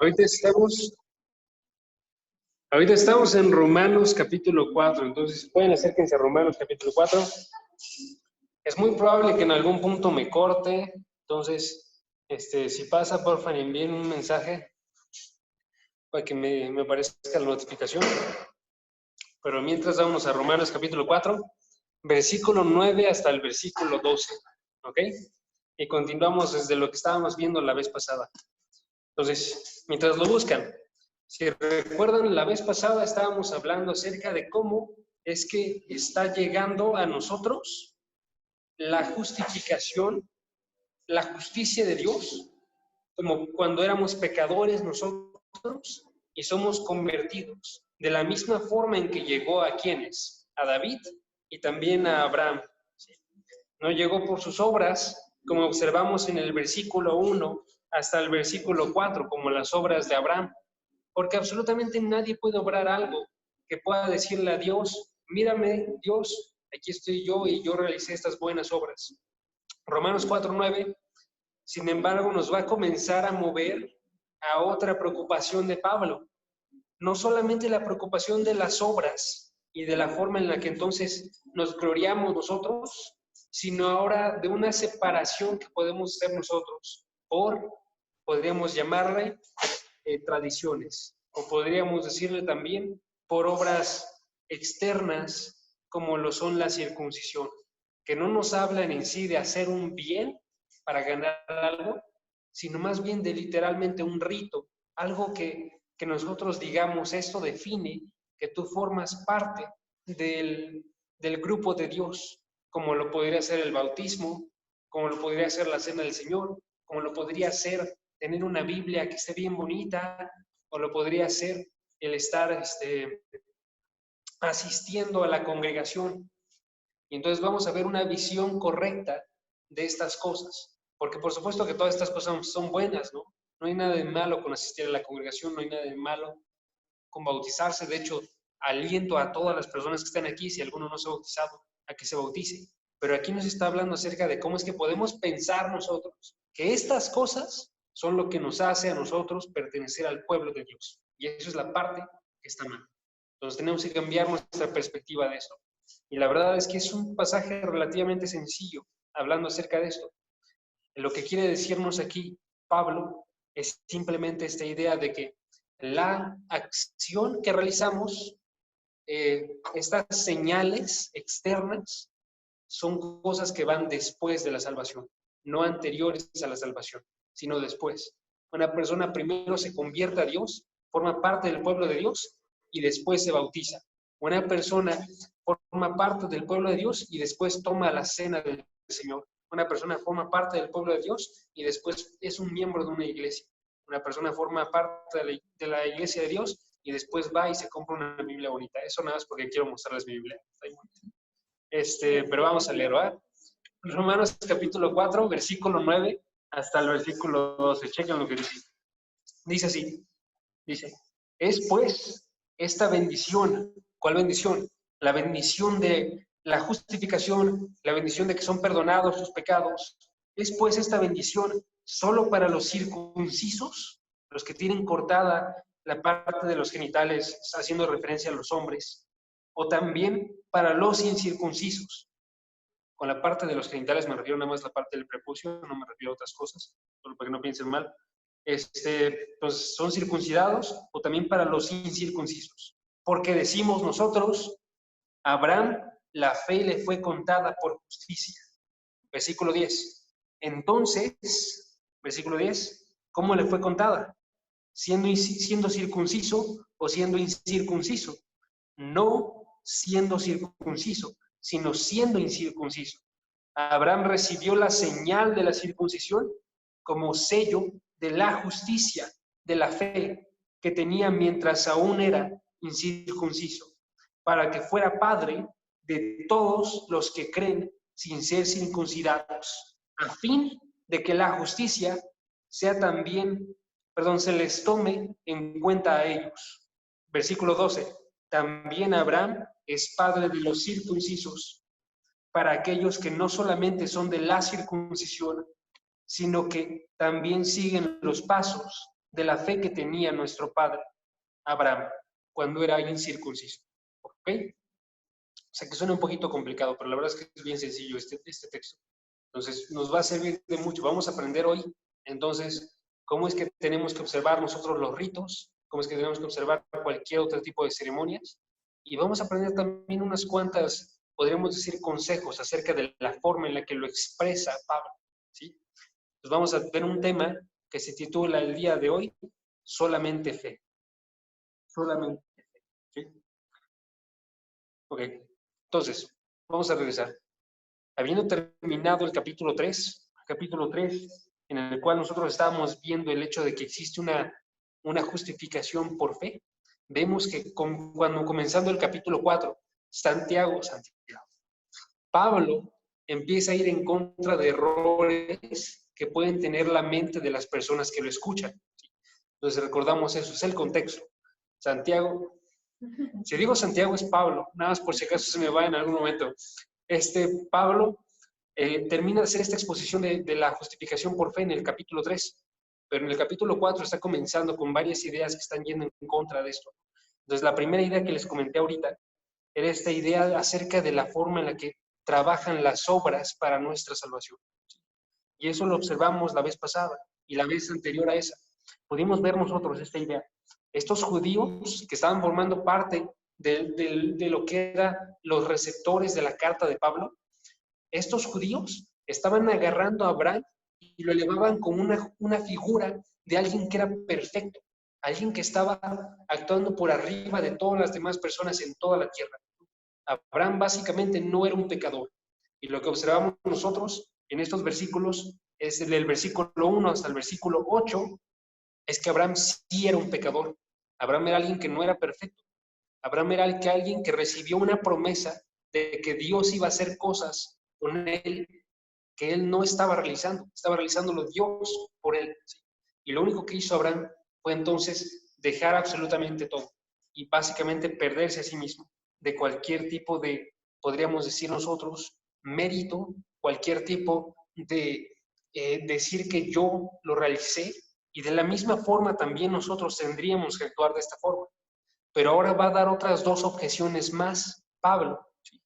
Ahorita estamos, ahorita estamos en Romanos capítulo 4, entonces pueden acérquense a Romanos capítulo 4. Es muy probable que en algún punto me corte, entonces, si pasa, porfa, envíen un mensaje para que me aparezca la notificación. Pero mientras vamos a Romanos capítulo 4, versículo 9 hasta el versículo 12, ¿ok? Y continuamos desde lo que estábamos viendo la vez pasada. Entonces, mientras lo buscan, si recuerdan, la vez pasada estábamos hablando acerca de cómo es que está llegando a nosotros la justificación, la justicia de Dios, como cuando éramos pecadores nosotros y somos convertidos, de la misma forma en que llegó a quienes, a David y también a Abraham. No llegó por sus obras, como observamos en el versículo 1 hasta el versículo 4, como las obras de Abraham, porque absolutamente nadie puede obrar algo que pueda decirle a Dios, mírame Dios, aquí estoy yo y yo realicé estas buenas obras. Romanos 4:9, sin embargo, nos va a comenzar a mover a otra preocupación de Pablo. No solamente la preocupación de las obras y de la forma en la que entonces nos gloriamos nosotros, sino ahora de una separación que podemos hacer nosotros podríamos llamarle tradiciones, o podríamos decirle también por obras externas como lo son la circuncisión, que no nos hablan en sí de hacer un bien para ganar algo, sino más bien de literalmente un rito, algo que nosotros digamos, esto define que tú formas parte del grupo de Dios, como lo podría ser el bautismo, como lo podría ser la cena del Señor, como lo podría ser tener una Biblia que esté bien bonita, o lo podría ser el estar asistiendo a la congregación. Y entonces vamos a ver una visión correcta de estas cosas, porque por supuesto que todas estas cosas son buenas, ¿no? No hay nada de malo con asistir a la congregación, no hay nada de malo con bautizarse. De hecho, aliento a todas las personas que están aquí, si alguno no se ha bautizado, a que se bautice. Pero aquí nos está hablando acerca de cómo es que podemos pensar nosotros que estas cosas son lo que nos hace a nosotros pertenecer al pueblo de Dios. Y eso es la parte que está mal. Entonces tenemos que cambiar nuestra perspectiva de esto. Y la verdad es que es un pasaje relativamente sencillo hablando acerca de esto. Lo que quiere decirnos aquí Pablo es simplemente esta idea de que la acción que realizamos, estas señales externas, son cosas que van después de la salvación, no anteriores a la salvación, sino después. Una persona primero se convierte a Dios, forma parte del pueblo de Dios y después se bautiza. Una persona forma parte del pueblo de Dios y después toma la cena del Señor. Una persona forma parte del pueblo de Dios y después es un miembro de una iglesia. Una persona forma parte de la iglesia de Dios y después va y se compra una Biblia bonita. Eso nada más porque quiero mostrarles mi Biblia. Pero vamos a leer, ¿verdad? Romanos capítulo 4, versículo 9 hasta el versículo 12. Chequen lo que dice. Dice así, dice, es pues esta bendición. ¿Cuál bendición? La bendición de la justificación, la bendición de que son perdonados sus pecados. Es pues esta bendición solo para los circuncisos, los que tienen cortada la parte de los genitales, haciendo referencia a los hombres, o también para los incircuncisos. Con la parte de los genitales me refiero nada más a la parte del prepucio, no me refiero a otras cosas, solo para que no piensen mal. Entonces, ¿son circuncidados o también para los incircuncisos? Porque decimos nosotros, a Abraham la fe le fue contada por justicia. Versículo 10. Entonces, versículo 10, ¿cómo le fue contada? ¿Siendo circunciso o siendo incircunciso? No siendo circunciso, sino siendo incircunciso. Abraham recibió la señal de la circuncisión como sello de la justicia, de la fe que tenía mientras aún era incircunciso, para que fuera padre de todos los que creen sin ser circuncidados, a fin de que la justicia sea también, se les tome en cuenta a ellos. Versículo 12. También Abraham es padre de los circuncisos, para aquellos que no solamente son de la circuncisión, sino que también siguen los pasos de la fe que tenía nuestro padre Abraham cuando era incircunciso. ¿Ok? O sea que suena un poquito complicado, pero la verdad es que es bien sencillo este texto. Entonces, nos va a servir de mucho. Vamos a aprender hoy, entonces, cómo es que tenemos que observar nosotros los ritos, cómo es que tenemos que observar cualquier otro tipo de ceremonias. Y vamos a aprender también unas cuantas, podríamos decir, consejos acerca de la forma en la que lo expresa Pablo. ¿Sí? Entonces, vamos a ver un tema que se titula el día de hoy, solamente fe. Solamente fe. ¿Sí? Ok. Entonces, vamos a regresar. Habiendo terminado el capítulo 3 en el cual nosotros estábamos viendo el hecho de que existe una justificación por fe, vemos que cuando comenzando el capítulo 4, Pablo empieza a ir en contra de errores que pueden tener la mente de las personas que lo escuchan. Entonces recordamos eso, es el contexto. Santiago, si digo Santiago es Pablo, nada más por si acaso se me va en algún momento. Pablo termina de hacer esta exposición de la justificación por fe en el capítulo 3, pero en el capítulo 4 está comenzando con varias ideas que están yendo en contra de esto. Entonces, la primera idea que les comenté ahorita era esta idea acerca de la forma en la que trabajan las obras para nuestra salvación. Y eso lo observamos la vez pasada y la vez anterior a esa. Pudimos ver nosotros esta idea. Estos judíos que estaban formando parte de lo que eran los receptores de la carta de Pablo, estos judíos estaban agarrando a Abraham y lo elevaban como una figura de alguien que era perfecto, alguien que estaba actuando por arriba de todas las demás personas en toda la tierra. Abraham básicamente no era un pecador. Y lo que observamos nosotros en estos versículos, es del versículo 1 hasta el versículo 8, es que Abraham sí era un pecador. Abraham era alguien que no era perfecto. Abraham era alguien que recibió una promesa de que Dios iba a hacer cosas con él que él no estaba realizándolo Dios por él. ¿Sí? Y lo único que hizo Abraham fue entonces dejar absolutamente todo y básicamente perderse a sí mismo de cualquier tipo de, podríamos decir nosotros, mérito, cualquier tipo de decir que yo lo realicé, y de la misma forma también nosotros tendríamos que actuar de esta forma. Pero ahora va a dar otras dos objeciones más, Pablo. ¿Sí?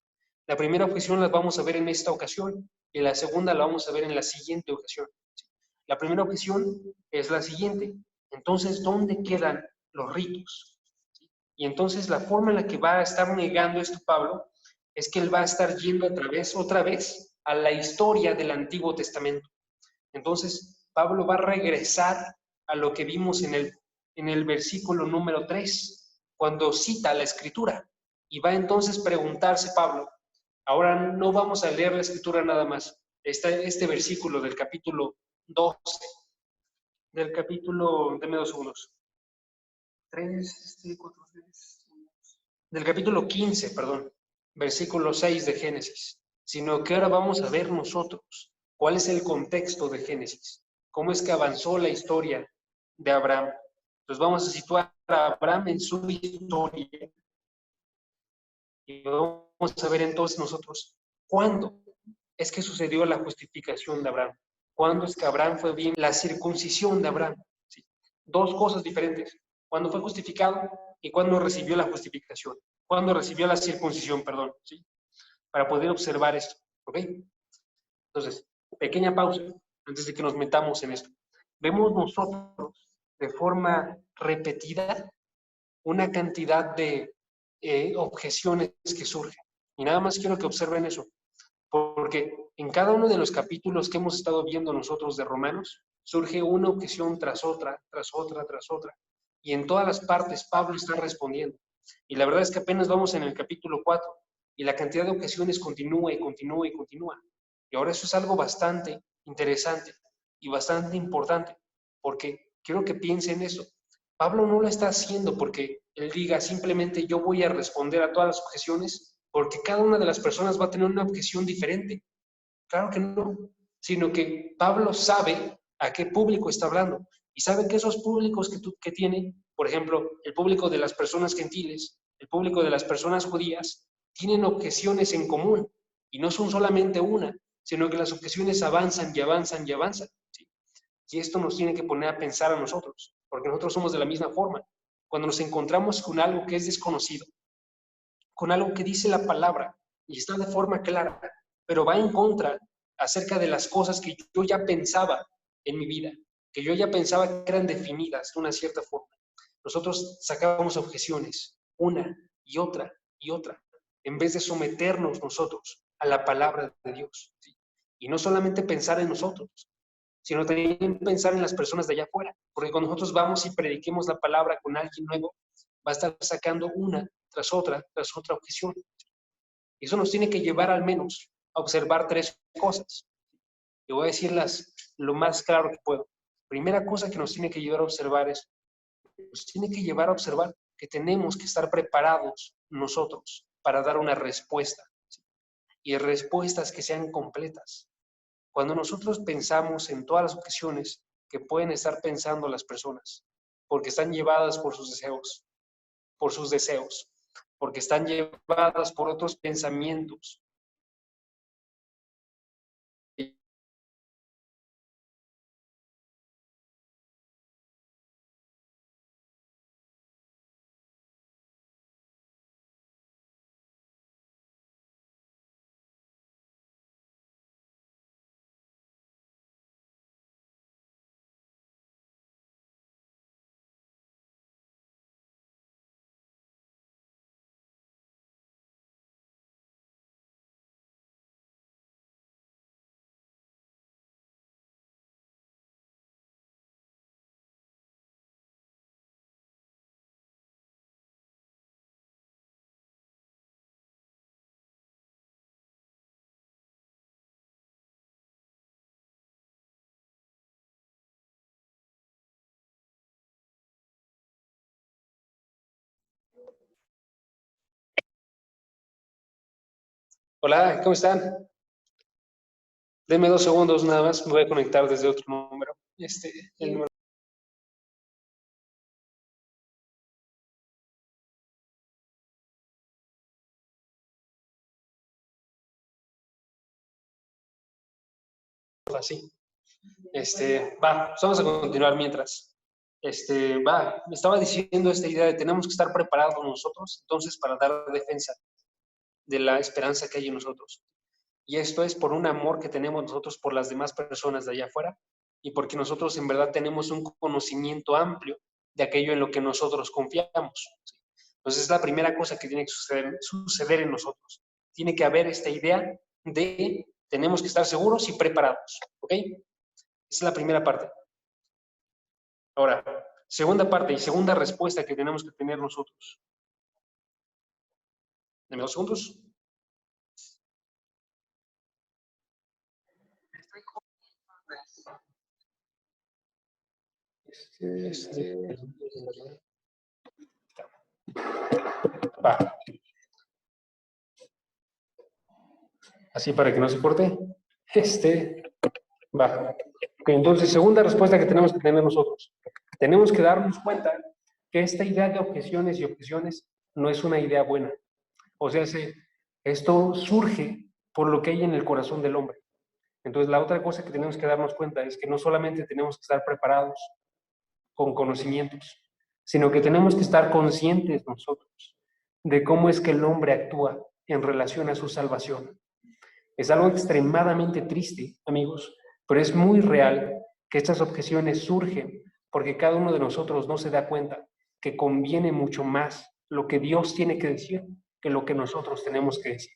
La primera objeción la vamos a ver en esta ocasión y la segunda la vamos a ver en la siguiente ocasión. ¿Sí? La primera objeción es la siguiente. Entonces, ¿dónde quedan los ritos? ¿Sí? Y entonces la forma en la que va a estar negando esto Pablo es que él va a estar yendo otra vez a la historia del Antiguo Testamento. Entonces, Pablo va a regresar a lo que vimos en el versículo número 3, cuando cita la Escritura. Y va entonces a preguntarse Pablo, ahora no vamos a leer la Escritura nada más, este versículo del capítulo 12, del capítulo, deme 2 segundos, 3, 4, 3, del capítulo 15, perdón, versículo 6 de Génesis, sino que ahora vamos a ver nosotros cuál es el contexto de Génesis, cómo es que avanzó la historia de Abraham. Entonces vamos a situar a Abraham en su historia y vamos a ver entonces nosotros cuándo es que sucedió la justificación de Abraham, cuándo es que Abraham fue bien, la circuncisión de Abraham. ¿Sí? Dos cosas diferentes, cuándo fue justificado y cuándo recibió la justificación, cuándo recibió la circuncisión, perdón, ¿sí? Para poder observar esto, ¿ok? Entonces, pequeña pausa antes de que nos metamos en esto. Vemos nosotros de forma repetida una cantidad de objeciones que surgen. Y nada más quiero que observen eso, porque en cada uno de los capítulos que hemos estado viendo nosotros de Romanos, surge una objeción tras otra, tras otra, tras otra. Y en todas las partes Pablo está respondiendo. Y la verdad es que apenas vamos en el capítulo 4 y la cantidad de objeciones continúa y continúa y continúa. Y ahora eso es algo bastante interesante y bastante importante, porque quiero que piensen eso. Pablo no lo está haciendo porque él diga simplemente yo voy a responder a todas las objeciones, porque cada una de las personas va a tener una objeción diferente. Claro que no, sino que Pablo sabe a qué público está hablando y sabe que esos públicos que tiene, por ejemplo, el público de las personas gentiles, el público de las personas judías, tienen objeciones en común y no son solamente una, sino que las objeciones avanzan y avanzan y avanzan. ¿Sí? Y esto nos tiene que poner a pensar a nosotros. porque nosotros somos de la misma forma. Cuando nos encontramos con algo que es desconocido, con algo que dice la palabra y está de forma clara, pero va en contra acerca de las cosas que yo ya pensaba en mi vida, que yo ya pensaba que eran definidas de una cierta forma. Nosotros sacábamos objeciones, una y otra, en vez de someternos nosotros a la palabra de Dios. ¿Sí? Y no solamente pensar en nosotros, sino también pensar en las personas de allá afuera. Porque cuando nosotros vamos y prediquemos la palabra con alguien nuevo, va a estar sacando una tras otra objeción. Y eso nos tiene que llevar al menos a observar tres cosas. Y voy a decirlas lo más claro que puedo. Primera cosa que nos tiene que llevar a observar es, nos tiene que llevar a observar que tenemos que estar preparados nosotros para dar una respuesta. ¿Sí? Y respuestas que sean completas. Cuando nosotros pensamos en todas las ocasiones que pueden estar pensando las personas, porque están llevadas por sus deseos, porque están llevadas por otros pensamientos. Hola, ¿cómo están? Denme 2 segundos nada más, me voy a conectar desde otro número. El número así. Vamos a continuar mientras. Me estaba diciendo esta idea de tenemos que estar preparados nosotros, entonces, para dar defensa de la esperanza que hay en nosotros. Y esto es por un amor que tenemos nosotros por las demás personas de allá afuera y porque nosotros en verdad tenemos un conocimiento amplio de aquello en lo que nosotros confiamos. Entonces es la primera cosa que tiene que suceder en nosotros. Tiene que haber esta idea de tenemos que estar seguros y preparados. ¿Ok? Esa es la primera parte. Ahora, segunda parte y segunda respuesta que tenemos que tener nosotros. Deme 2 segundos. Va. Así para que no se corte. Va. Okay, entonces, segunda respuesta que tenemos que tener nosotros. Tenemos que darnos cuenta que esta idea de objeciones y objeciones no es una idea buena. O sea, esto surge por lo que hay en el corazón del hombre. Entonces, la otra cosa que tenemos que darnos cuenta es que no solamente tenemos que estar preparados con conocimientos, sino que tenemos que estar conscientes nosotros de cómo es que el hombre actúa en relación a su salvación. Es algo extremadamente triste, amigos, pero es muy real que estas objeciones surgen porque cada uno de nosotros no se da cuenta que conviene mucho más lo que Dios tiene que decir que lo que nosotros tenemos que decir.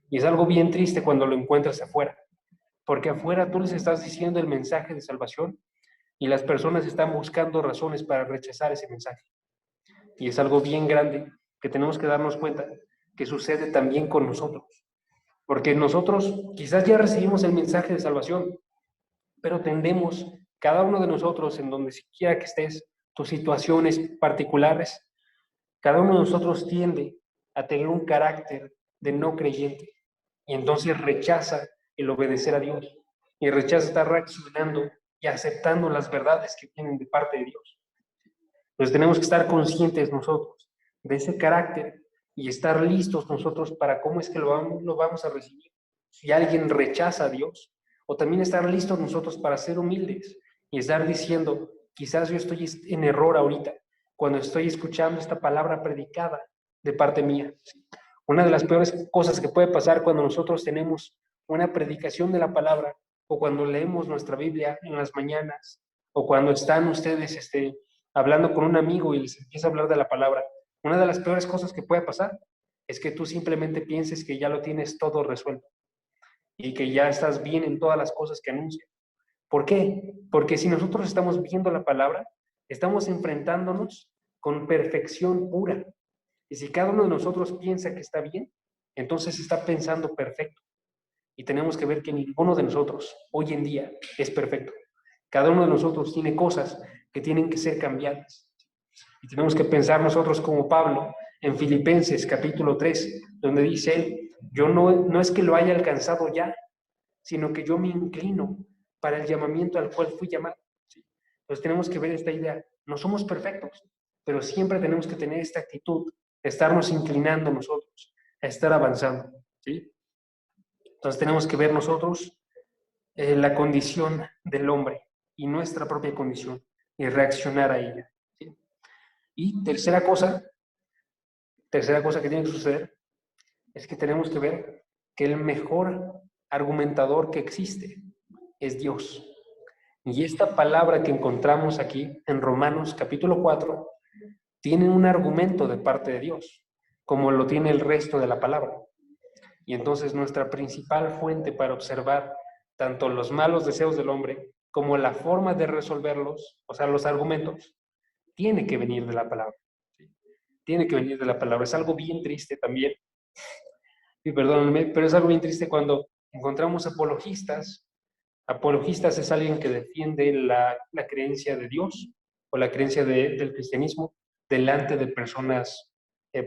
Y es algo bien triste cuando lo encuentras afuera, porque afuera tú les estás diciendo el mensaje de salvación y las personas están buscando razones para rechazar ese mensaje. Y es algo bien grande que tenemos que darnos cuenta que sucede también con nosotros. Porque nosotros quizás ya recibimos el mensaje de salvación, pero tendemos, cada uno de nosotros, en donde siquiera que estés, tus situaciones particulares, cada uno de nosotros tiende a tener un carácter de no creyente y entonces rechaza el obedecer a Dios y rechaza estar reaccionando y aceptando las verdades que vienen de parte de Dios. Entonces tenemos que estar conscientes nosotros de ese carácter y estar listos nosotros para cómo es que lo vamos a recibir. Si alguien rechaza a Dios, o también estar listos nosotros para ser humildes y estar diciendo, Quizás yo estoy en error ahorita cuando estoy escuchando esta palabra predicada de parte mía. Una de las peores cosas que puede pasar cuando nosotros tenemos una predicación de la palabra, o cuando leemos nuestra Biblia en las mañanas, o cuando están ustedes hablando con un amigo y les empieza a hablar de la palabra, una de las peores cosas que puede pasar es que tú simplemente pienses que ya lo tienes todo resuelto y que ya estás bien en todas las cosas que anuncian. ¿Por qué? Porque si nosotros estamos viendo la palabra, estamos enfrentándonos con perfección pura. Y si cada uno de nosotros piensa que está bien, entonces está pensando perfecto. Y tenemos que ver que ninguno de nosotros hoy en día es perfecto. Cada uno de nosotros tiene cosas que tienen que ser cambiadas. Y tenemos que pensar nosotros como Pablo en Filipenses capítulo 3, donde dice él, yo no es que lo haya alcanzado ya, sino que yo me inclino para el llamamiento al cual fui llamado. ¿Sí? Entonces tenemos que ver esta idea. No somos perfectos, pero siempre tenemos que tener esta actitud de estarnos inclinando nosotros, a estar avanzando. ¿Sí? Entonces tenemos que ver nosotros la condición del hombre y nuestra propia condición y reaccionar a ella. ¿Sí? Y tercera cosa que tiene que suceder es que tenemos que ver que el mejor argumentador que existe es Dios. Y esta palabra que encontramos aquí en Romanos capítulo 4 tiene un argumento de parte de Dios, como lo tiene el resto de la palabra. Y entonces nuestra principal fuente para observar tanto los malos deseos del hombre como la forma de resolverlos, o sea, los argumentos, tiene que venir de la palabra. ¿Sí? Tiene que venir de la palabra. Es algo bien triste también, y perdónenme, pero es algo bien triste cuando encontramos apologistas. Apologistas es alguien que defiende la creencia de Dios o la creencia del cristianismo delante de personas,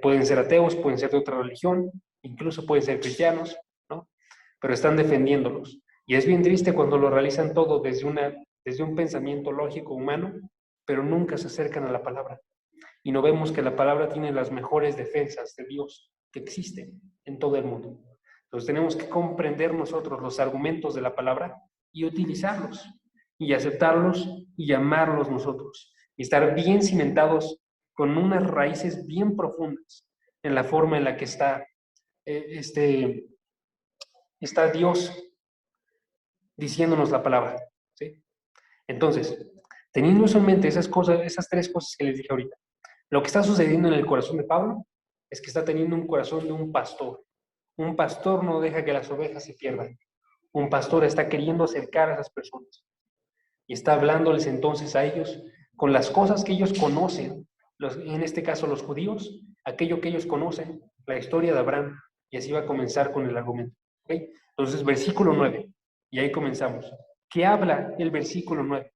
pueden ser ateos, pueden ser de otra religión, incluso pueden ser cristianos, ¿no? Pero están defendiéndolos. Y es bien triste cuando lo realizan todo desde un pensamiento lógico humano, pero nunca se acercan a la palabra. Y no vemos que la palabra tiene las mejores defensas de Dios que existen en todo el mundo. Entonces tenemos que comprender nosotros los argumentos de la palabra y utilizarlos y aceptarlos y llamarlos nosotros y estar bien cimentados con unas raíces bien profundas en la forma en la que está Dios diciéndonos la palabra, ¿sí? Entonces, teniendo eso en mente, esas tres cosas que les dije ahorita, lo que está sucediendo en el corazón de Pablo es que está teniendo un corazón de un pastor. Un pastor no deja que las ovejas se pierdan. Un pastor está queriendo acercar a esas personas y está hablándoles entonces a ellos con las cosas que ellos conocen, en este caso los judíos, aquello que ellos conocen, la historia de Abraham, y así va a comenzar con el argumento. ¿Okay? Entonces, versículo 9, y ahí comenzamos. ¿Qué habla el versículo 9?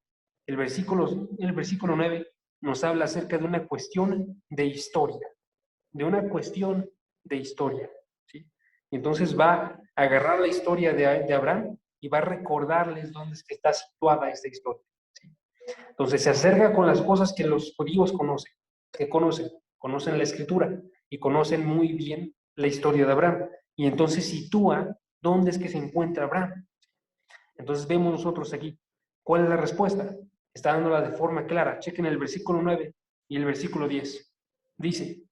El versículo 9 nos habla acerca de una cuestión de historia, ¿sí? Y entonces va a agarrar la historia de Abraham y va a recordarles dónde es que está situada esta historia, ¿sí? Entonces se acerca con las cosas que los judíos conocen la escritura y conocen muy bien la historia de Abraham. Y entonces sitúa dónde es que se encuentra Abraham. Entonces vemos nosotros aquí, ¿cuál es la respuesta? Está dándola de forma clara. Chequen el versículo 9 y el versículo 10. Dice,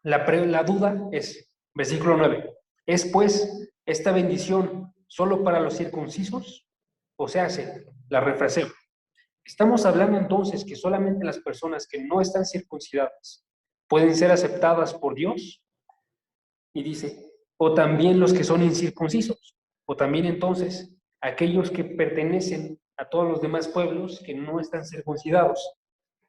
la duda es, versículo 9, ¿es pues esta bendición solo para los circuncisos? O sea, la refraseo. Estamos hablando entonces que solamente las personas que no están circuncidadas pueden ser aceptadas por Dios. Y dice, o también los que son incircuncisos, o también entonces aquellos que pertenecen a todos los demás pueblos que no están circuncidados,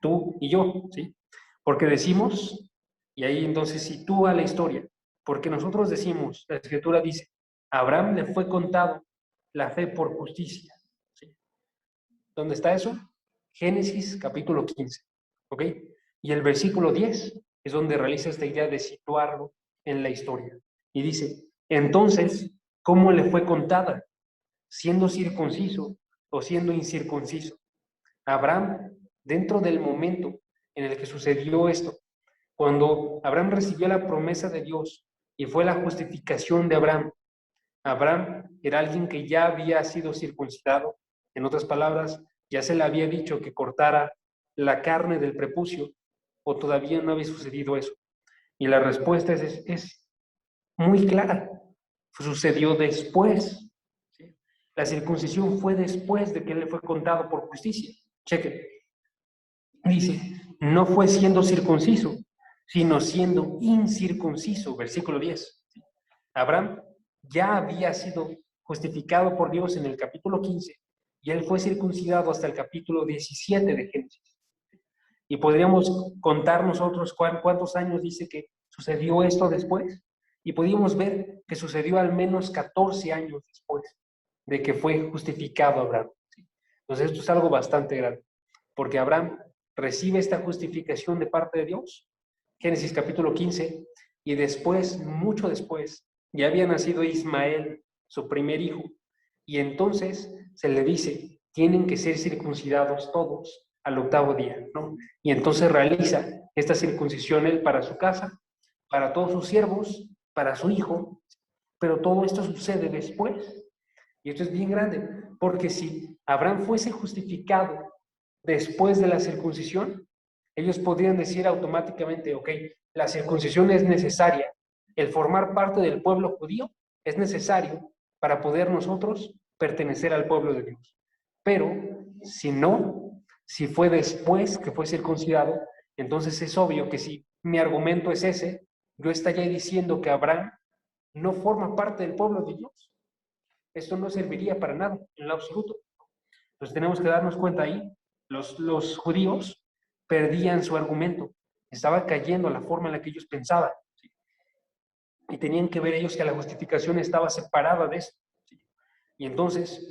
tú y yo, ¿sí? Porque decimos, y ahí entonces sitúa la historia, porque nosotros decimos, la Escritura dice, a Abraham le fue contado la fe por justicia, ¿sí? ¿Dónde está eso? Génesis capítulo 15, ¿ok? Y el versículo 10 es donde realiza esta idea de situarlo en la historia. Y dice, entonces, ¿cómo le fue contada? ¿Siendo circunciso o siendo incircunciso? Abraham, dentro del momento en el que sucedió esto, cuando Abraham recibió la promesa de Dios y fue la justificación de Abraham, Abraham era alguien que ya había sido circuncidado, en otras palabras, ¿Ya se le había dicho que cortara la carne del prepucio o todavía no había sucedido eso? Y la respuesta es muy clara. Sucedió después. ¿Sí? La circuncisión fue después de que le fue contado por justicia. Chequen. Dice, no fue siendo circunciso, sino siendo incircunciso. Versículo 10. Abraham ya había sido justificado por Dios en el capítulo 15 y él fue circuncidado hasta el capítulo 17 de Génesis. Y podríamos contar nosotros cuántos años dice que sucedió esto después. Y podíamos ver que sucedió al menos 14 años después de que fue justificado Abraham. Entonces esto es algo bastante grande, porque Abraham recibe esta justificación de parte de Dios, Génesis capítulo 15, y después, mucho después, ya había nacido Ismael, su primer hijo, y entonces se le dice, tienen que ser circuncidados todos al octavo día, ¿no? Y entonces realiza esta circuncisión él para su casa, para todos sus siervos, para su hijo, pero todo esto sucede después. Y esto es bien grande, porque si Abraham fuese justificado después de la circuncisión, ellos podrían decir automáticamente, ok, la circuncisión es necesaria, el formar parte del pueblo judío es necesario para poder nosotros pertenecer al pueblo de Dios. Pero si no, si fue después que fue circuncidado, entonces es obvio que si mi argumento es ese, yo estaría diciendo que Abraham no forma parte del pueblo de Dios. Esto no serviría para nada, en lo absoluto. Entonces tenemos que darnos cuenta ahí, los judíos perdían su argumento, estaba cayendo la forma en la que ellos pensaban, ¿sí? Y tenían que ver ellos que la justificación estaba separada de esto, ¿sí? Y entonces,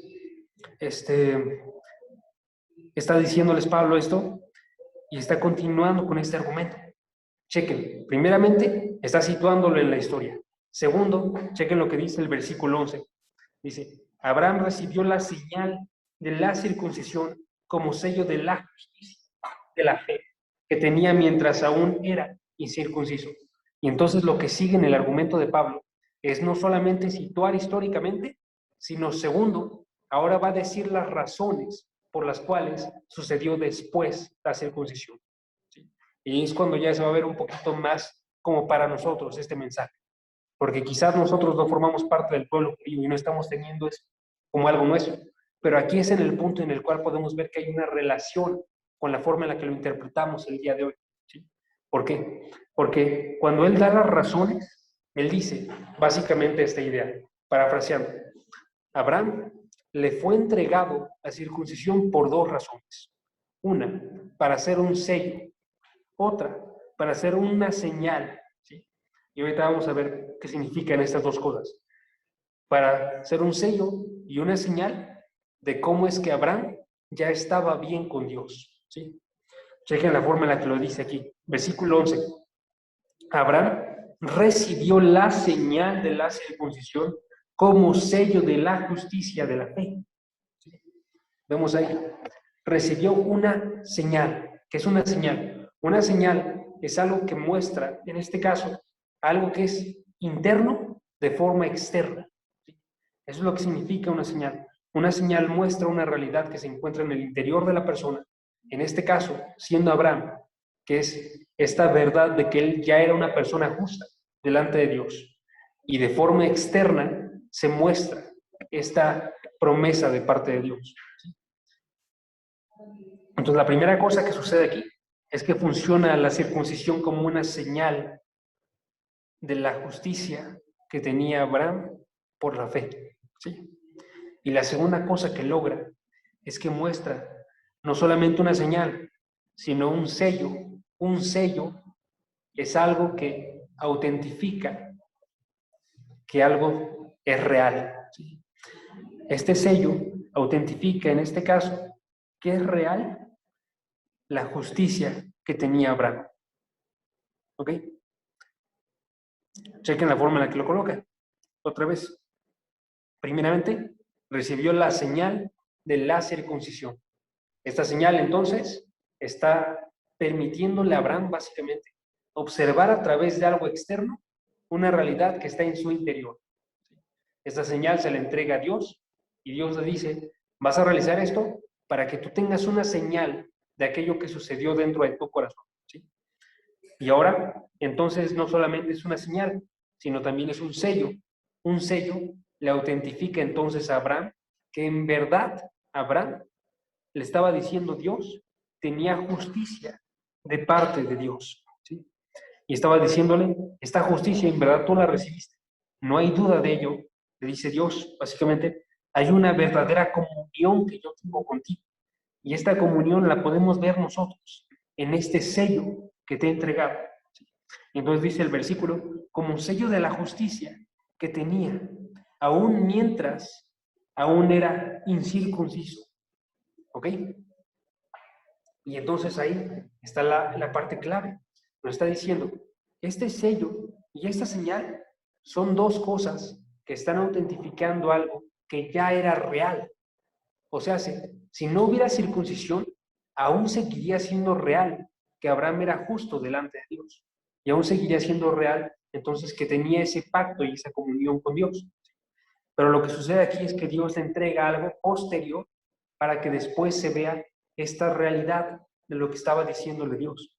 está diciéndoles Pablo esto y está continuando con este argumento. Chequen, primeramente, está situándolo en la historia. Segundo, chequen lo que dice el versículo 11. Dice, Abraham recibió la señal de la circuncisión como sello de la justicia, de la fe, que tenía mientras aún era incircunciso. Y entonces lo que sigue en el argumento de Pablo es no solamente situar históricamente, sino segundo, ahora va a decir las razones por las cuales sucedió después la circuncisión. ¿Sí? Y es cuando ya se va a ver un poquito más como para nosotros este mensaje. Porque quizás nosotros no formamos parte del pueblo judío y no estamos teniendo eso como algo nuestro. Pero aquí es en el punto en el cual podemos ver que hay una relación con la forma en la que lo interpretamos el día de hoy. ¿Sí? ¿Por qué? Porque cuando él da las razones, él dice básicamente esta idea, parafraseando, Abraham le fue entregado la circuncisión por dos razones. Una, para hacer un sello. Otra, para hacer una señal. ¿Sí? Y ahorita vamos a ver qué significan estas dos cosas. Para hacer un sello y una señal de cómo es que Abraham ya estaba bien con Dios. ¿Sí? Chequen la forma en la que lo dice aquí. Versículo 11. Abraham recibió la señal de la circuncisión como sello de la justicia de la fe. ¿Sí? Vemos ahí. Recibió una señal. ¿Qué es una señal? Una señal es algo que muestra, en este caso, algo que es interno de forma externa. ¿Sí? Eso es lo que significa una señal. Una señal muestra una realidad que se encuentra en el interior de la persona, en este caso, siendo Abraham, que es esta verdad de que él ya era una persona justa delante de Dios. Y de forma externa se muestra esta promesa de parte de Dios. ¿Sí? Entonces, la primera cosa que sucede aquí es que funciona la circuncisión como una señal de la justicia que tenía Abraham por la fe. ¿Sí? Y la segunda cosa que logra es que muestra no solamente una señal, sino un sello. Un sello es algo que autentifica que algo es real. ¿Sí? Este sello autentifica, en este caso, que es real la justicia que tenía Abraham. ¿Ok? Chequen la forma en la que lo coloca. Otra vez. Primeramente, recibió la señal de la circuncisión. Esta señal, entonces, está permitiéndole a Abraham, básicamente, observar a través de algo externo una realidad que está en su interior. Esta señal se le entrega a Dios y Dios le dice, vas a realizar esto para que tú tengas una señal de aquello que sucedió dentro de tu corazón, ¿sí? Y ahora, entonces, no solamente es una señal, sino también es un sello. Un sello le autentifica entonces a Abraham que en verdad Abraham le estaba diciendo Dios, tenía justicia de parte de Dios, ¿sí? Y estaba diciéndole, esta justicia en verdad tú la recibiste. No hay duda de ello, le dice Dios, básicamente, hay una verdadera comunión que yo tengo contigo. Y esta comunión la podemos ver nosotros en este sello que te he entregado. Y entonces dice el versículo, como sello de la justicia que tenía, aún mientras aún era incircunciso. ¿Ok? Y entonces ahí está la parte clave. Nos está diciendo, este sello y esta señal son dos cosas que están autentificando algo que ya era real. O sea, si no hubiera circuncisión, aún seguiría siendo real que Abraham era justo delante de Dios. Y aún seguiría siendo real, entonces, que tenía ese pacto y esa comunión con Dios. Pero lo que sucede aquí es que Dios le entrega algo posterior para que después se vea esta realidad de lo que estaba diciéndole Dios.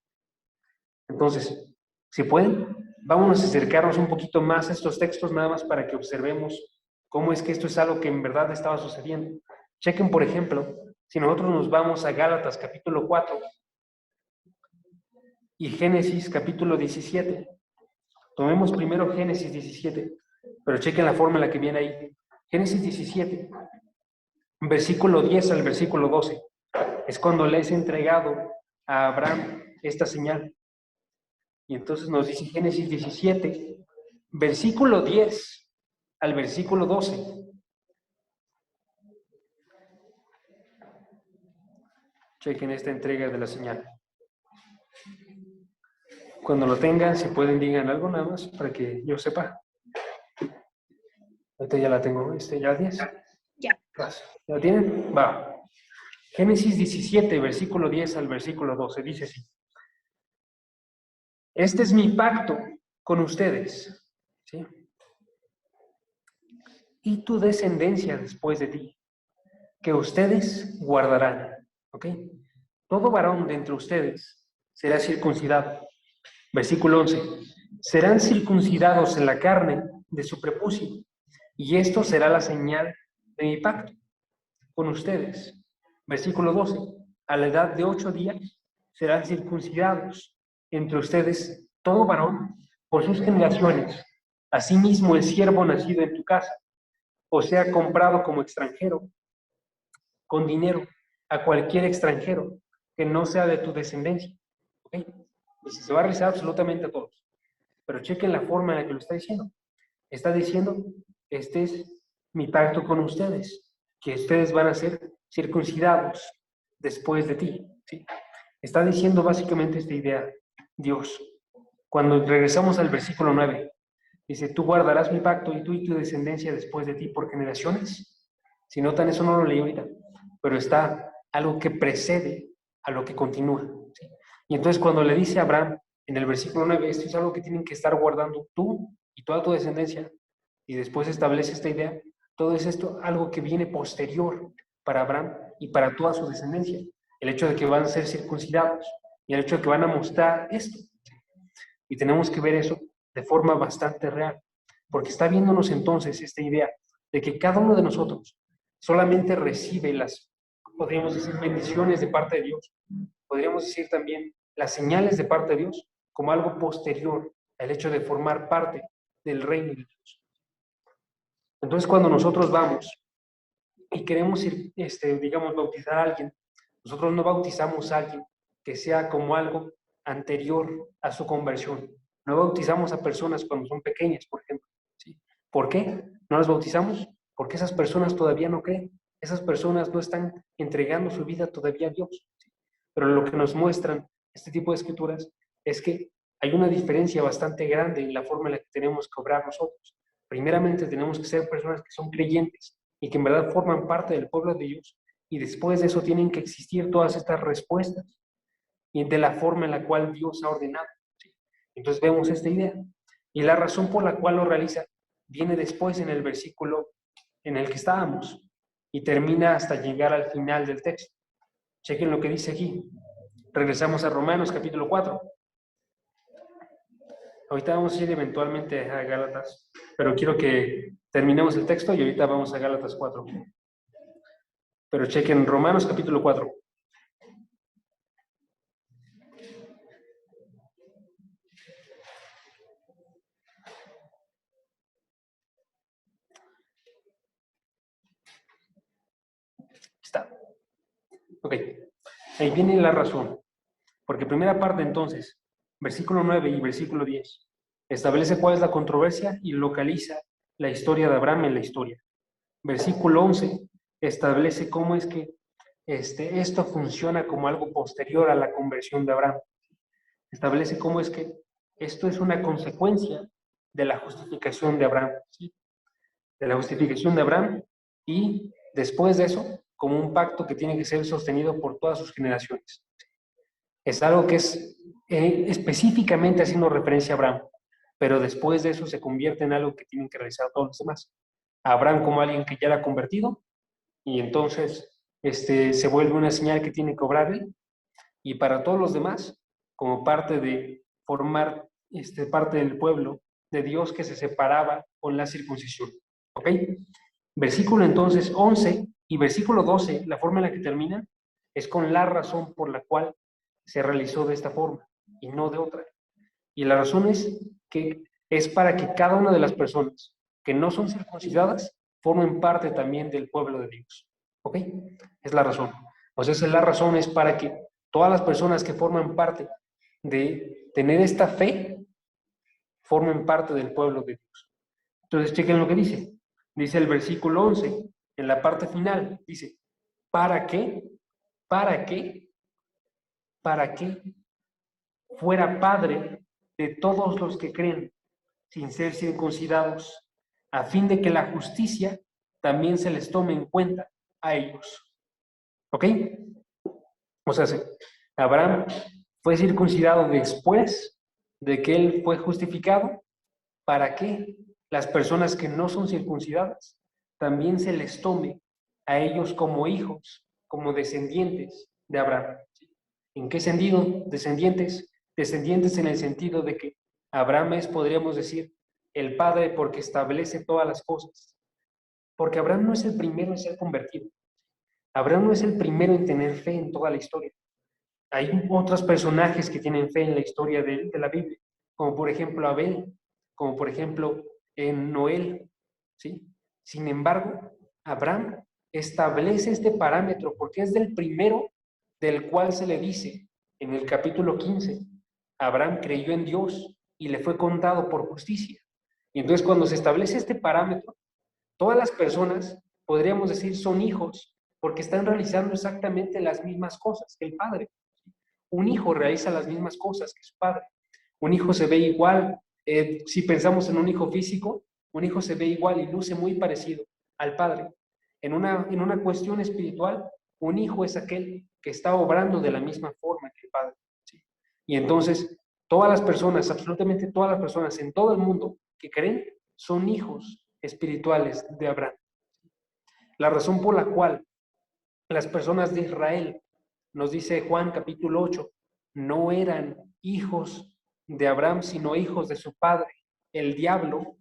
Entonces, si pueden, vámonos a acercarnos un poquito más a estos textos, nada más para que observemos cómo es que esto es algo que en verdad estaba sucediendo. Chequen, por ejemplo, si nosotros nos vamos a Gálatas capítulo 4 y Génesis capítulo 17. Tomemos primero Génesis 17, pero chequen la forma en la que viene ahí. Génesis 17, versículo 10 al versículo 12. Es cuando le es entregado a Abraham esta señal. Y entonces nos dice Génesis 17, versículo 10 al versículo 12. Chequen esta entrega de la señal. Cuando lo tengan, si pueden, digan algo nada más para que yo sepa. Ahorita ya la tengo, ya 10. Ya. ¿La tienen? Va. Génesis 17, versículo 10 al versículo 12, dice así. Este es mi pacto con ustedes, ¿sí? Y tu descendencia después de ti, que ustedes guardarán, ¿ok? Todo varón de entre ustedes será circuncidado. Versículo 11. Serán circuncidados en la carne de su prepucio, y esto será la señal de mi pacto con ustedes. Versículo 12. A la edad de 8 días serán circuncidados entre ustedes todo varón por sus generaciones. Asimismo el siervo nacido en tu casa, o sea, comprado como extranjero, con dinero, a cualquier extranjero que no sea de tu descendencia. ¿Okay? Y se va a realizar absolutamente a todos. Pero chequen la forma en la que lo está diciendo. Está diciendo, este es mi pacto con ustedes, que ustedes van a ser circuncidados después de ti. ¿Sí? Está diciendo básicamente esta idea, Dios. Cuando regresamos al versículo 9, dice, tú guardarás mi pacto y tú y tu descendencia después de ti por generaciones. Si notan, eso no lo leí ahorita, pero está algo que precede a lo que continúa. ¿Sí? Y entonces cuando le dice a Abraham en el versículo 9, esto es algo que tienen que estar guardando tú y toda tu descendencia, y después establece esta idea, todo es esto algo que viene posterior para Abraham y para toda su descendencia. El hecho de que van a ser circuncidados y el hecho de que van a mostrar esto. Y tenemos que ver eso de forma bastante real, porque está viéndonos entonces esta idea de que cada uno de nosotros solamente recibe las, podríamos decir, bendiciones de parte de Dios. Podríamos decir también las señales de parte de Dios como algo posterior al hecho de formar parte del reino de Dios. Entonces, cuando nosotros vamos y queremos ir, digamos, bautizar a alguien, nosotros no bautizamos a alguien que sea como algo anterior a su conversión. No bautizamos a personas cuando son pequeñas, por ejemplo. ¿Sí? ¿Por qué no las bautizamos? Porque esas personas todavía no creen. Esas personas no están entregando su vida todavía a Dios. ¿Sí? Pero lo que nos muestran este tipo de escrituras es que hay una diferencia bastante grande en la forma en la que tenemos que obrar nosotros. Primeramente tenemos que ser personas que son creyentes y que en verdad forman parte del pueblo de Dios. Y después de eso tienen que existir todas estas respuestas y de la forma en la cual Dios ha ordenado. ¿Sí? Entonces vemos esta idea. Y la razón por la cual lo realiza viene después en el versículo en el que estábamos y termina hasta llegar al final del texto. Chequen lo que dice aquí. Regresamos a Romanos capítulo 4. Ahorita vamos a ir eventualmente a Gálatas, pero quiero que terminemos el texto y ahorita vamos a Gálatas 4. Pero chequen Romanos capítulo 4. Está. Ok. Ahí viene la razón. Porque primera parte entonces, versículo 9 y versículo 10, establece cuál es la controversia y localiza la historia de Abraham en la historia. Versículo 11 establece cómo es que esto funciona como algo posterior a la conversión de Abraham. Establece cómo es que esto es una consecuencia de la justificación de Abraham, ¿sí? De la justificación de Abraham y después de eso, como un pacto que tiene que ser sostenido por todas sus generaciones. Es algo que es específicamente haciendo referencia a Abraham, pero después de eso se convierte en algo que tienen que realizar todos los demás. Abraham como alguien que ya era convertido, y entonces se vuelve una señal que tiene que obrar él, y para todos los demás, como parte de formar parte del pueblo de Dios que se separaba con la circuncisión. ¿Ok? Versículo entonces 11 y versículo 12, la forma en la que terminan, es con la razón por la cual se realizó de esta forma y no de otra. Y la razón es que es para que cada una de las personas que no son circuncidadas formen parte también del pueblo de Dios. ¿Ok? Es la razón. O sea, la razón es para que todas las personas que forman parte de tener esta fe formen parte del pueblo de Dios. Entonces, chequen lo que dice. Dice el versículo 11, en la parte final, dice, ¿para qué? ¿Para qué? ¿Para qué fuera padre de todos los que creen sin ser circuncidados, a fin de que la justicia también se les tome en cuenta a ellos? ¿Ok? O sea, Abraham fue circuncidado después de que él fue justificado. ¿Para qué las personas que no son circuncidadas también se les tome a ellos como hijos, como descendientes de Abraham? ¿En qué sentido? Descendientes. Descendientes en el sentido de que Abraham es, podríamos decir, el padre porque establece todas las cosas. Porque Abraham no es el primero en ser convertido. Abraham no es el primero en tener fe en toda la historia. Hay otros personajes que tienen fe en la historia de la Biblia, como por ejemplo Abel, como por ejemplo Noel, ¿sí? Sin embargo, Abraham establece este parámetro porque es del primero del cual se le dice en el capítulo 15, Abraham creyó en Dios y le fue contado por justicia. Y entonces cuando se establece este parámetro, todas las personas, podríamos decir, son hijos porque están realizando exactamente las mismas cosas que el padre. Un hijo realiza las mismas cosas que su padre. Un hijo se ve igual. Si pensamos en un hijo físico, un hijo se ve igual y luce muy parecido al padre. En una cuestión espiritual, un hijo es aquel que está obrando de la misma forma que el padre. ¿Sí? Y entonces, todas las personas, absolutamente todas las personas en todo el mundo que creen, son hijos espirituales de Abraham. La razón por la cual las personas de Israel, nos dice Juan capítulo 8, no eran hijos de Abraham, sino hijos de su padre, el diablo,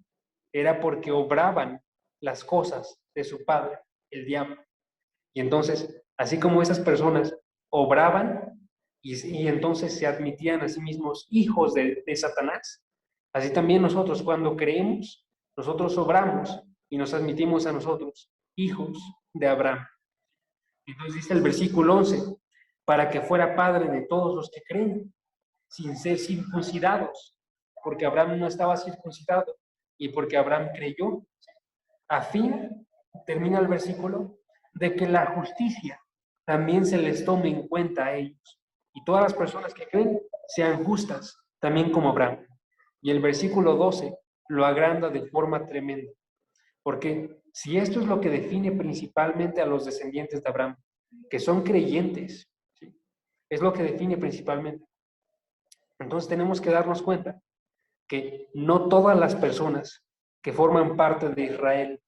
era porque obraban las cosas de su padre, el diablo. Y entonces, así como esas personas obraban y entonces se admitían a sí mismos hijos de Satanás, así también nosotros cuando creemos, nosotros obramos y nos admitimos a nosotros hijos de Abraham. Entonces dice el versículo 11, para que fuera padre de todos los que creen, sin ser circuncidados, porque Abraham no estaba circuncidado y porque Abraham creyó, a fin, termina el versículo, de que la justicia también se les tome en cuenta a ellos. Y todas las personas que creen sean justas, también como Abraham. Y el versículo 12 lo agranda de forma tremenda. Porque si esto es lo que define principalmente a los descendientes de Abraham, que son creyentes, ¿sí? Es lo que define principalmente. Entonces tenemos que darnos cuenta que no todas las personas que forman parte de Israel,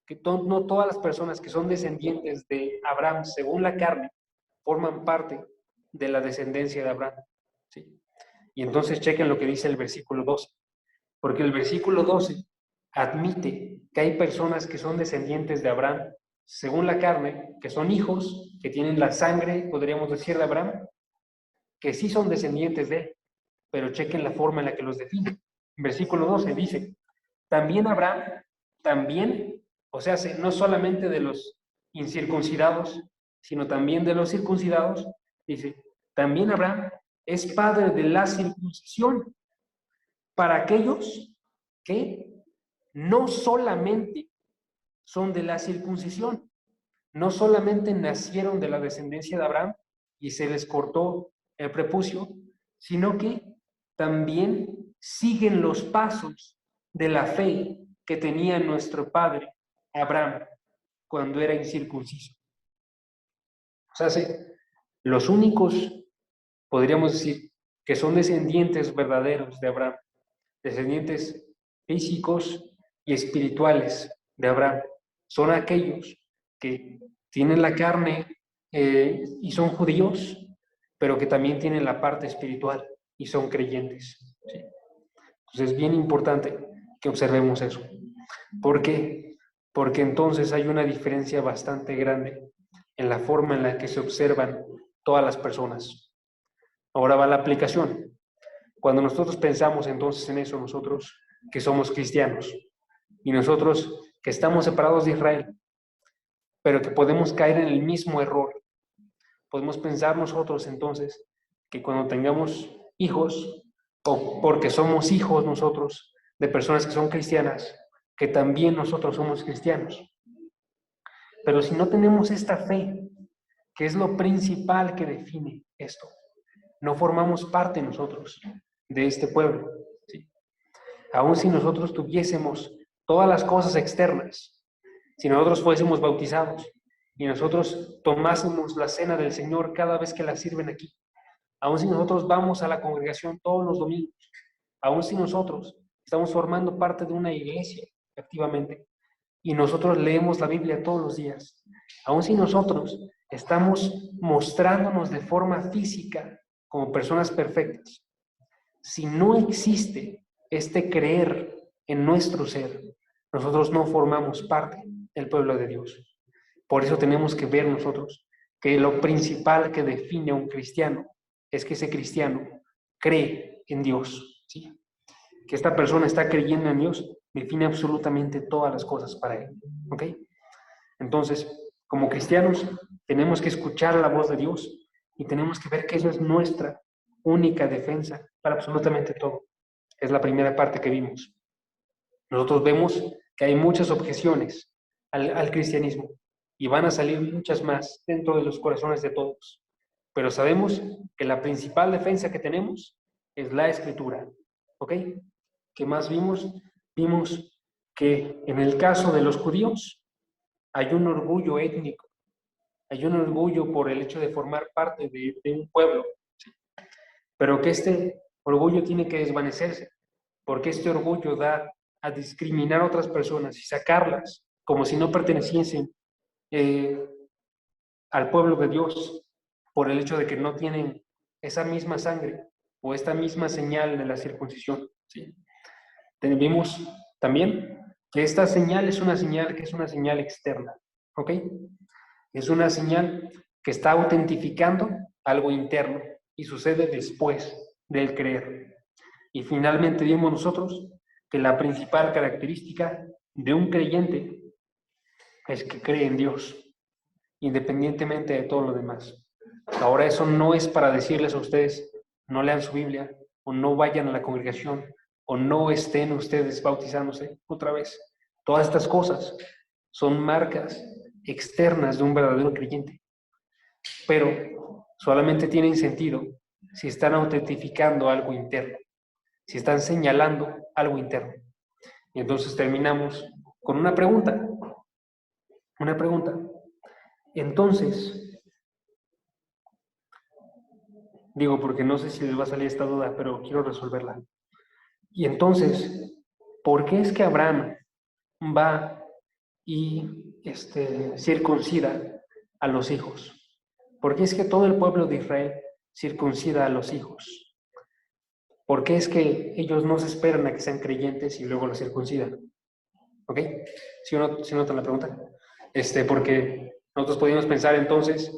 que no todas las personas que son descendientes de Abraham según la carne, forman parte de la descendencia de Abraham. ¿Sí? Y entonces chequen lo que dice el versículo 12, porque el versículo 12 admite que hay personas que son descendientes de Abraham según la carne, que son hijos, que tienen la sangre, podríamos decir, de Abraham, que sí son descendientes de él, pero chequen la forma en la que los define. Versículo 12 dice, también Abraham, también, o sea, no solamente de los incircuncidados, sino también de los circuncidados, dice, también Abraham es padre de la circuncisión para aquellos que no solamente son de la circuncisión, no solamente nacieron de la descendencia de Abraham y se les cortó el prepucio, sino que también siguen los pasos de la fe que tenía nuestro padre Abraham cuando era incircunciso. O sea, los únicos, podríamos decir, que son descendientes verdaderos de Abraham, descendientes físicos y espirituales de Abraham, son aquellos que tienen la carne y son judíos, pero que también tienen la parte espiritual y son creyentes. ¿Sí? Entonces es bien importante que observemos eso. ¿Por qué? Porque entonces hay una diferencia bastante grande en la forma en la que se observan todas las personas. Ahora va la aplicación. Cuando nosotros pensamos entonces en eso, nosotros que somos cristianos y nosotros que estamos separados de Israel, pero que podemos caer en el mismo error, podemos pensar nosotros entonces que cuando tengamos hijos, o porque somos hijos nosotros de personas que son cristianas, que también nosotros somos cristianos. Pero si no tenemos esta fe, que es lo principal que define esto, no formamos parte nosotros de este pueblo. ¿Sí? Aun si nosotros tuviésemos todas las cosas externas, si nosotros fuésemos bautizados y nosotros tomásemos la cena del Señor cada vez que la sirven aquí, aun si nosotros vamos a la congregación todos los domingos, aun si nosotros estamos formando parte de una iglesia activamente y nosotros leemos la Biblia todos los días, aun si nosotros estamos mostrándonos de forma física como personas perfectas, si no existe este creer en nuestro ser, nosotros no formamos parte del pueblo de Dios. Por eso tenemos que ver nosotros que lo principal que define a un cristiano es que ese cristiano cree en Dios. ¿Sí? Que esta persona está creyendo en Dios define absolutamente todas las cosas para él. ¿Ok? Entonces, como cristianos, tenemos que escuchar la voz de Dios y tenemos que ver que eso es nuestra única defensa para absolutamente todo. Es la primera parte que vimos. Nosotros vemos que hay muchas objeciones al cristianismo y van a salir muchas más dentro de los corazones de todos. Pero sabemos que la principal defensa que tenemos es la Escritura. ¿Ok? ¿Qué más vimos? Vimos que en el caso de los judíos hay un orgullo étnico, hay un orgullo por el hecho de formar parte de un pueblo, ¿sí? Pero que este orgullo tiene que desvanecerse, porque este orgullo da a discriminar a otras personas y sacarlas como si no perteneciesen al pueblo de Dios por el hecho de que no tienen esa misma sangre o esta misma señal de la circuncisión. ¿Sí? Vimos también que esta señal es una señal que es una señal externa, ¿ok? Es una señal que está autentificando algo interno y sucede después del creer. Y finalmente vimos nosotros que la principal característica de un creyente es que cree en Dios, independientemente de todo lo demás. Ahora, eso no es para decirles a ustedes, no lean su Biblia, o no vayan a la congregación, o no estén ustedes bautizándose otra vez. Todas estas cosas son marcas externas de un verdadero creyente, pero solamente tienen sentido si están autentificando algo interno, si están señalando algo interno. Y entonces terminamos con una pregunta. Una pregunta. Entonces, digo porque no sé si les va a salir esta duda, pero quiero resolverla. Y entonces, ¿por qué es que Abraham va y circuncida a los hijos? ¿Por qué es que todo el pueblo de Israel circuncida a los hijos? ¿Por qué es que ellos no se esperan a que sean creyentes y luego los circuncidan? ¿Ok? ¿Sí notan la pregunta? Porque nosotros podríamos pensar entonces,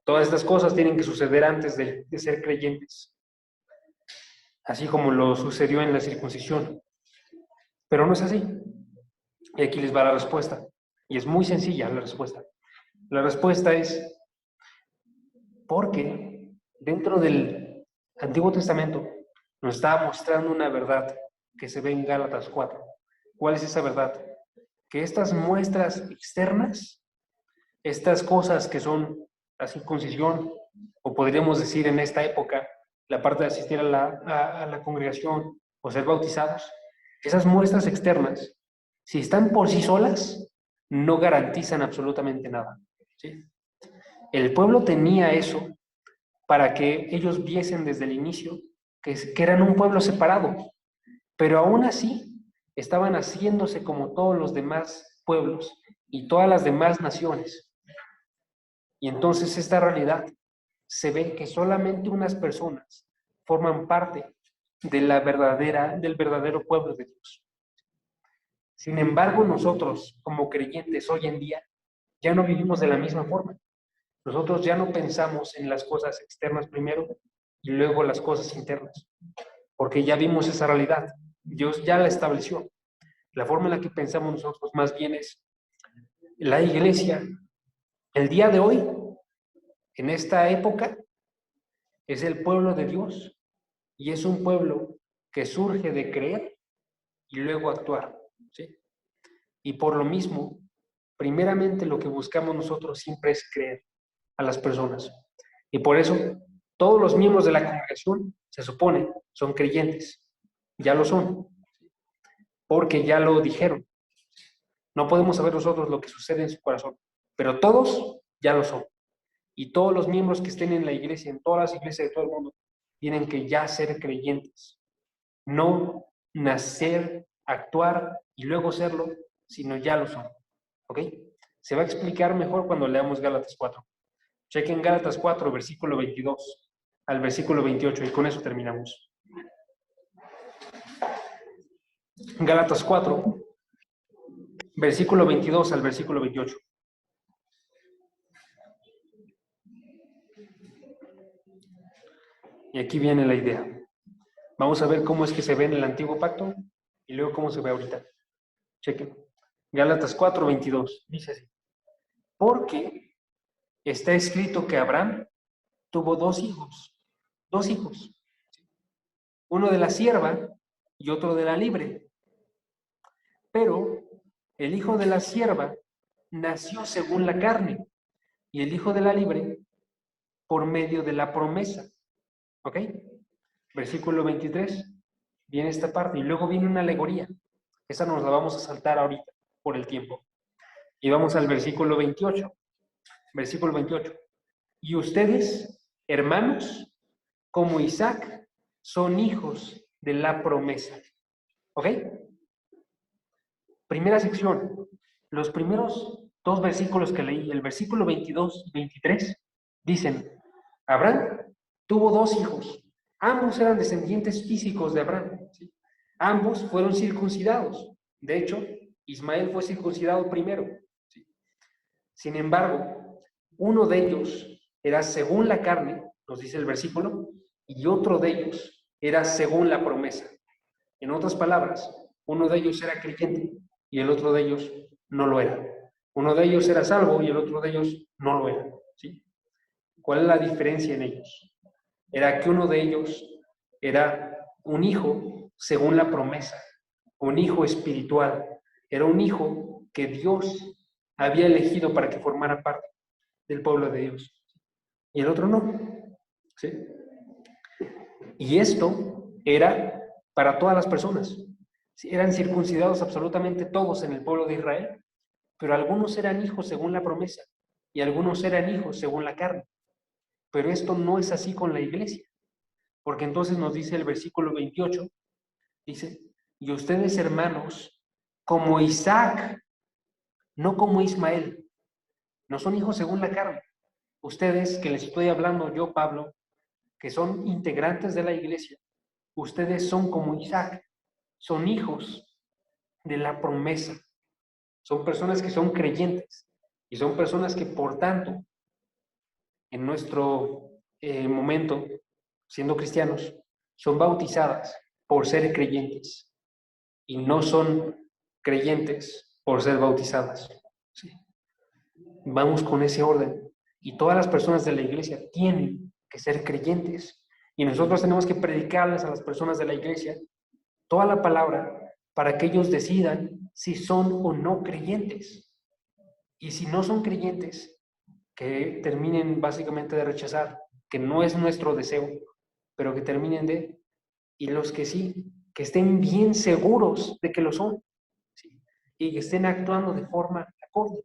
todas estas cosas tienen que suceder antes de ser creyentes, así como lo sucedió en la circuncisión. Pero no es así. Y aquí les va la respuesta. Y es muy sencilla la respuesta. La respuesta es porque dentro del Antiguo Testamento nos está mostrando una verdad que se ve en Gálatas 4. ¿Cuál es esa verdad? Que estas muestras externas, estas cosas que son la circuncisión, o podríamos decir en esta época, la parte de asistir a la congregación o ser bautizados, esas muestras externas, si están por sí solas, no garantizan absolutamente nada. ¿Sí? El pueblo tenía eso para que ellos viesen desde el inicio que eran un pueblo separado, pero aún así estaban haciéndose como todos los demás pueblos y todas las demás naciones. Y entonces esta realidad se ve que solamente unas personas forman parte de del verdadero pueblo de Dios. Sin embargo, nosotros como creyentes hoy en día ya no vivimos de la misma forma. Nosotros ya no pensamos en las cosas externas primero y luego las cosas internas, porque ya vimos esa realidad. Dios ya la estableció. La forma en la que pensamos nosotros más bien es la iglesia. El día de hoy, en esta época, es el pueblo de Dios y es un pueblo que surge de creer y luego actuar. ¿Sí? Y por lo mismo, primeramente lo que buscamos nosotros siempre es creer a las personas. Y por eso todos los miembros de la congregación, se supone, son creyentes. Ya lo son, porque ya lo dijeron. No podemos saber nosotros lo que sucede en su corazón, pero todos ya lo son. Y todos los miembros que estén en la iglesia, en todas las iglesias de todo el mundo, tienen que ya ser creyentes. No nacer, actuar y luego serlo, sino ya lo son. ¿Ok? Se va a explicar mejor cuando leamos Gálatas 4. Chequen Gálatas 4, versículo 22 al versículo 28 y con eso terminamos. Gálatas 4, versículo 22 al versículo 28. Y aquí viene la idea. Vamos a ver cómo es que se ve en el antiguo pacto y luego cómo se ve ahorita. Chequen. Gálatas 4, 22. Dice así. Porque está escrito que Abraham tuvo dos hijos. Dos hijos. Uno de la sierva y otro de la libre. Pero el hijo de la sierva nació según la carne y el hijo de la libre por medio de la promesa. ¿Ok? Versículo 23, viene esta parte y luego viene una alegoría. Esa nos la vamos a saltar ahorita por el tiempo. Y vamos al versículo 28. Versículo 28. Y ustedes, hermanos, como Isaac, son hijos de la promesa. ¿Ok? Primera sección. Los primeros dos versículos que leí, el versículo 22 y 23, dicen, Abraham tuvo dos hijos. Ambos eran descendientes físicos de Abraham. ¿Sí? Ambos fueron circuncidados. De hecho, Ismael fue circuncidado primero. ¿Sí? Sin embargo, uno de ellos era según la carne, nos dice el versículo, y otro de ellos era según la promesa. En otras palabras, uno de ellos era creyente y el otro de ellos no lo era. Uno de ellos era salvo y el otro de ellos no lo era. ¿Sí? ¿Cuál es la diferencia en ellos? Era que uno de ellos era un hijo según la promesa, un hijo espiritual, era un hijo que Dios había elegido para que formara parte del pueblo de Dios. Y el otro no. ¿Sí? Y esto era para todas las personas. Eran circuncidados absolutamente todos en el pueblo de Israel, pero algunos eran hijos según la promesa y algunos eran hijos según la carne. Pero esto no es así con la iglesia, porque entonces nos dice el versículo 28, dice, y ustedes hermanos, como Isaac, no como Ismael, no son hijos según la carne, Ustedes que les estoy hablando yo, Pablo, que son integrantes de la iglesia, ustedes son como Isaac, son hijos de la promesa, son personas que son creyentes y son personas que, por tanto, en nuestro momento, siendo cristianos, son bautizadas por ser creyentes y no son creyentes por ser bautizadas. ¿Sí? Vamos con ese orden. Y todas las personas de la iglesia tienen que ser creyentes. Y nosotros tenemos que predicarles a las personas de la iglesia toda la palabra para que ellos decidan si son o no creyentes. Y si no son creyentes, que terminen básicamente de rechazar, que no es nuestro deseo, pero que terminen de, y los que sí, que estén bien seguros de que lo son, ¿sí? Y que estén actuando de forma acorde,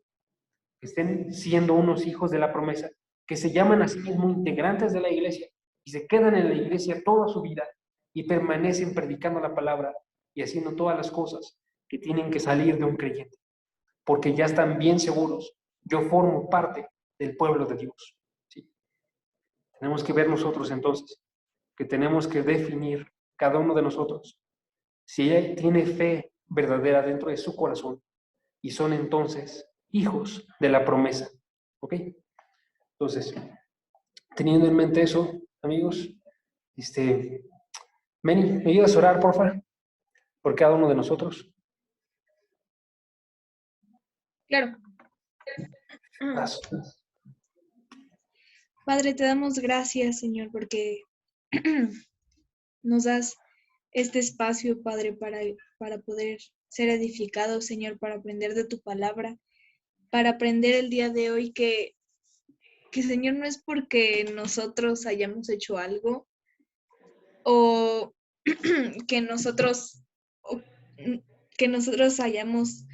que estén siendo unos hijos de la promesa, que se llaman a sí mismos integrantes de la iglesia y se quedan en la iglesia toda su vida y permanecen predicando la palabra y haciendo todas las cosas que tienen que salir de un creyente, porque ya están bien seguros. Yo formo parte del pueblo de Dios. ¿Sí? Tenemos que ver nosotros entonces, que tenemos que definir cada uno de nosotros si él tiene fe verdadera dentro de su corazón y son entonces hijos de la promesa. ¿Ok? Entonces, teniendo en mente eso, amigos, Meni, ¿me ayudas a orar, por favor? Por cada uno de nosotros. Claro. Gracias. Padre, te damos gracias, Señor, porque nos das este espacio, Padre, para poder ser edificados, Señor, para aprender de tu palabra, para aprender el día de hoy que Señor, no es porque nosotros hayamos hecho algo o que nosotros, o, que nosotros hayamos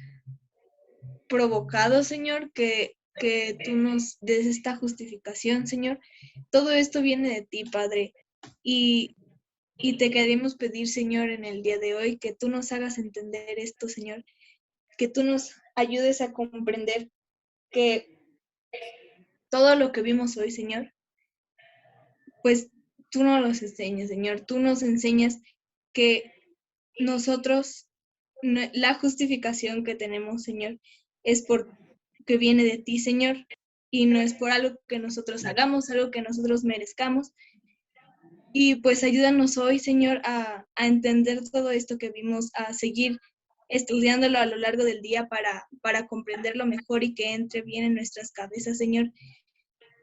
provocado, Señor, que tú nos des esta justificación, Señor. Todo esto viene de ti, Padre. Y, y te queremos pedir, Señor, en el día de hoy, que tú nos hagas entender esto, Señor, que tú nos ayudes a comprender que todo lo que vimos hoy, Señor, pues tú nos los enseñas, Señor. Tú nos enseñas que nosotros, la justificación que tenemos, Señor, es porque viene de ti, Señor, y no es por algo que nosotros hagamos, algo que nosotros merezcamos. Y pues ayúdanos hoy, Señor, a entender todo esto que vimos, a seguir estudiándolo a lo largo del día para comprenderlo mejor y que entre bien en nuestras cabezas, Señor.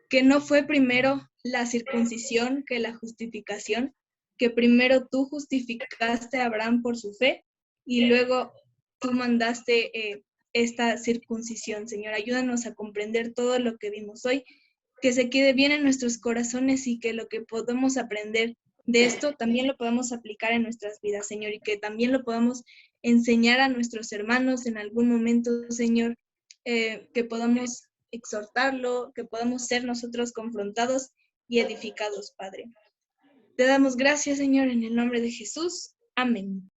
Que no fue primero la circuncisión que la justificación, que primero tú justificaste a Abraham por su fe y luego tú mandaste esta circuncisión, Señor. Ayúdanos a comprender todo lo que vimos hoy, que se quede bien en nuestros corazones y que lo que podemos aprender de esto también lo podamos aplicar en nuestras vidas, Señor, y que también lo podamos enseñar a nuestros hermanos en algún momento, Señor, que podamos exhortarlo, que podamos ser nosotros confrontados y edificados, Padre. Te damos gracias, Señor, en el nombre de Jesús. Amén.